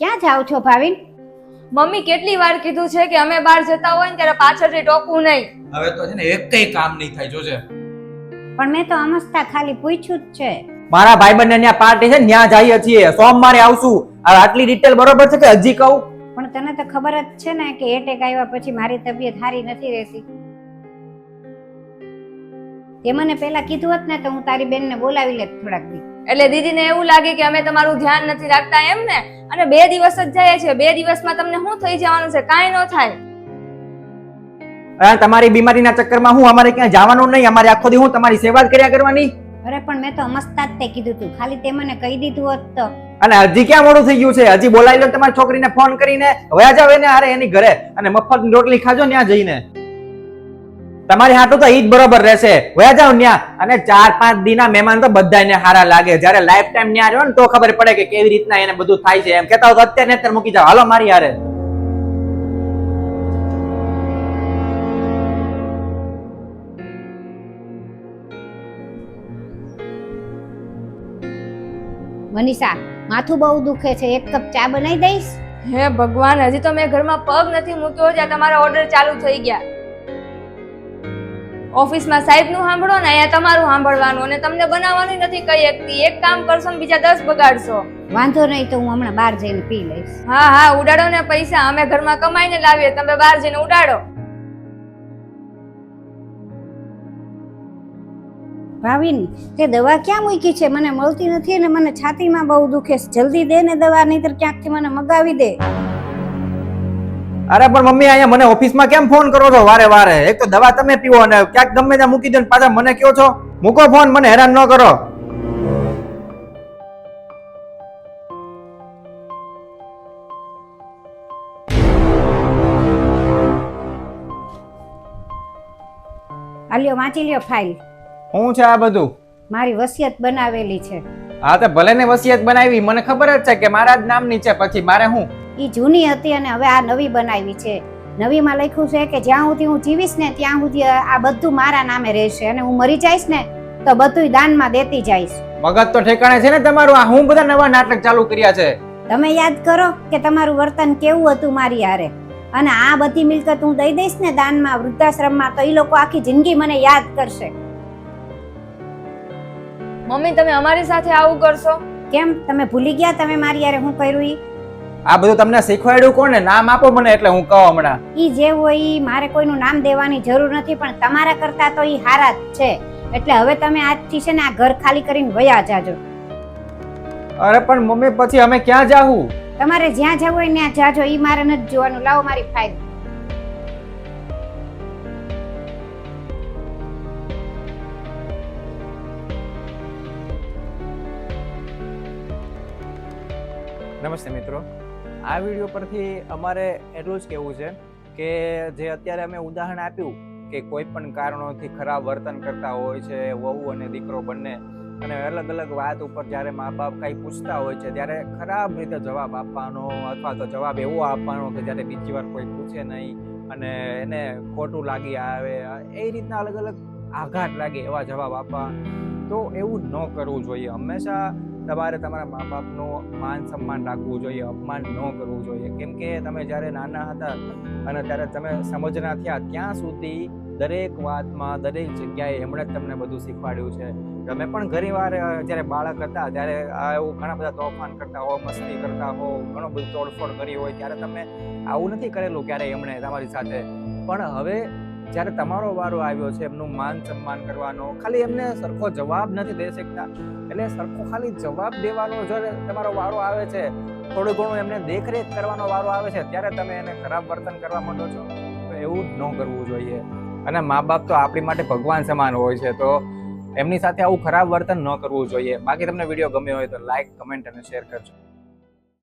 ક્યાં જાવ છો ભાવિન? મમ્મી કેટલી વાર કીધું છે કે અમે બહાર જતા હોય ને ત્યારે પાછળથી ટોકવું નહીં. હવે તો છે ને એકય કામ નહીં થાય જોજે. પણ મેં તો અમસ્તા ખાલી પૂછ્યું જ છે. મારા ભાઈબંધને ત્યાં પાર્ટી છે ત્યાં જઈએ છીએ, સોમવારે આવશું. હવે આટલી ડિટેલ બરોબર છે કે હજી કહું? પણ તને તો ખબર જ છે ને કે એટેક આવ્યા પછી મારી તબિયત સારી નથી રહેતી. તે મને પહેલા કીધું હોત ને તો હું તારી બેનને બોલાવી લેત થોડાક દી. એટલે દીદીને એવું લાગે કે અમે તમારું ધ્યાન નથી રાખતા એમ ને. અને 2 દિવસ જ જાય છે, 2 દિવસમાં તમને શું થઈ જવાનું છે? કાંઈ ન થાય. તમારી બીમારીના ચક્કરમાં હું અમારે ક્યાં જવાનું નહીં. અમારે આખો દી હું તમારી સેવા જ કર્યા કરવાની. અરે પણ મેં તો અમસ્તા જ તે કીધું તું, ખાલી તે મને કહી દીધું હોત તો. અને હજી ક્યાં મોડું થઈ ગયું છે? હજી બોલાવી લો તમારી છોકરીને ફોન કરીને, વયા જાવ એને હારે એની ઘરે અને મફત રોટલી ખાજો ત્યાં જઈને. તમારી હાટું તો ઈ જ બરોબર રહેશે. વયા જાવ ત્યાં. અને 4-5 દીના મહેમાન તો બધાને હારા લાગે. જ્યારે લાઈફ ટાઈમ ત્યાં રહ્યો ને તો ખબર પડે કે કેવી રીતના એને બધું થાય છે. એમ કહેતા હોય તો અત્યારે ને અત્યારે મૂકી જાવ. હાલો મારી હારે. મનીષા, માથું બહુ દુખે છે, 1 કપ ચા બનાવી દઈશ? હે ભગવાન, હજી તો મેં ઘરમાં પગ નથી મૂક્યો ત્યાં તમારા ઓર્ડર ચાલુ થઈ ગયા. ઓફિસમાં સાહેબનું સાંભળો ને, અહીંયા તમારું સાંભળવાનું. અને તમને બનાવવાનું નથી કઈ એકથી. એક કામ કરશો ને બીજા 10 બગાડશો. વાંધો નહીં, તો હું હમણાં બહાર જઈને પી લઈશ. હા, ઉડાડો ને પૈસા. અમે ઘરમાં કમાઈને લાવીએ, તમે બહાર જઈને ઉડાડો. ભાવિન, તે દવા ક્યાં મૂકી છે? મને મળતી નથી અને મને છાતીમાં બહુ દુખે છે. જલ્દી દે ને દવા, નહીતર ક્યાંકથી મને મગાવી દે. અરે પણ મમ્મી, અહીંયા મને ઓફિસમાં કેમ ફોન કરો છો વારે વારે? એક તો દવા તમે પીવો અને ક્યાંક ગમે ત્યાં મૂકી દો ને પાછા મને કહો છો. મૂકો ફોન, મને હેરાન ન કરો. આલ્યો, વાંચી લ્યો ફાઇલ. શું છે આ બધું? મારી વસિયત બનાવેલી છે. હા તો ભલે ને વસિયત બનાવી, મને ખબર જ છે કે મારા જ નામની છે. પછી મારે શું? ઈ જૂની હતી અને હવે આ નવી બનાવી છે. નવીમાં લખ્યું છે કે જ્યાં સુધી હું જીવીશ ને ત્યાં સુધી આ બધું મારા નામે રહેશે અને હું મરી જઈશ ને તો બધું દાનમાં દેતી જઈશ. મગજ તો ઠેકાણે છે ને તમારું? આ હું બધા નવા નાટક ચાલુ કર્યા છે. તમે યાદ કરો કે તમારું વર્તન કેવું હતું મારી હારે. અને આ બધી મિલકત હું દઈ દઈશ ને દાનમાં, વૃદ્ધાશ્રમમાં, તો ઈ લોકો આખી જિંદગી મને યાદ કરશે. મમ્મી, તમે અમારી સાથે આવું કરશો? કેમ, તમે ભૂલી ગયા તમે મારી હારે હું કર્યું ઈ? આ બધું તમને શીખવાડ્યું કોને? નામ આપો મને એટલે હું કહું હમણાં. ઈ જે હોય ઈ મારે કોઈનું નામ દેવાની જરૂર નથી, પણ તમારા કરતા તો ઈ હારા જ છે. એટલે હવે તમે આજથી છે ને આ ઘર ખાલી કરીને વયા જાજો. અરે પણ મમ્મી, પછી અમે ક્યાં જાવું? તમારે જ્યાં જવું હોય ત્યાં જાજો, ઈ મારે નથી જોવાનું. લાવો મારી ફાઇલ. નમસ્તે મિત્રો, આ વિડીયો પરથી અમારે એટલું જ કહેવું છે કે જે અત્યારે અમે ઉદાહરણ આપ્યું કે કોઈ પણ કારણોથી ખરાબ વર્તન કરતા હોય છે વહુ અને દીકરો બંને, અને અલગ અલગ વાત ઉપર જ્યારે મા બાપ કંઈ પૂછતા હોય છે ત્યારે ખરાબ રીતે જવાબ આપવાનો, અથવા તો જવાબ એવો આપવાનો કે જ્યારે બીજી વાર કોઈ પૂછે નહીં અને એને ખોટું લાગી આવે, એ રીતના અલગ અલગ આઘાત લાગે એવા જવાબ આપવા. તો એવું ન કરવું જોઈએ. હંમેશા તમારે તમારા મા બાપનું માન સન્માન રાખવું જોઈએ, અપમાન ન કરવું જોઈએ. કેમ કે તમે જ્યારે નાના હતા અને ત્યારે તમે સમજના થયા ત્યાં સુધી દરેક વાતમાં, દરેક જગ્યાએ એમણે જ તમને બધું શીખવાડ્યું છે. તમે પણ ઘણીવાર જ્યારે બાળક હતા ત્યારે એવું ઘણા બધા તોફાન કરતા હો, મસ્તી કરતા હો, ઘણું બધું તોડફોડ કરી હોય, ત્યારે તમે આવું નથી કરેલું ક્યારેય એમણે તમારી સાથે. પણ હવે જ્યારે તમારો વારો આવ્યો છે એમનું માન સન્માન કરવાનો, ખાલી એમને સરખો જવાબ નથી દઈ શકતા, એટલે સરખો ખાલી જવાબ દેવાનો જો તમારો વારો આવે છે, થોડું ઘણું એમને દેખરેખ કરવાનો વારો આવે છે, ત્યારે તમે એને ખરાબ વર્તન કરવા માંડો છો. તો એવું ન કરવું જોઈએ. અને મા બાપ તો આપણી માટે ભગવાન સમાન હોય છે, તો એમની સાથે આવું ખરાબ વર્તન ન કરવું જોઈએ. બાકી તમને વિડીયો ગમ્યો હોય તો લાઈક, કમેન્ટ અને શેર કરજો.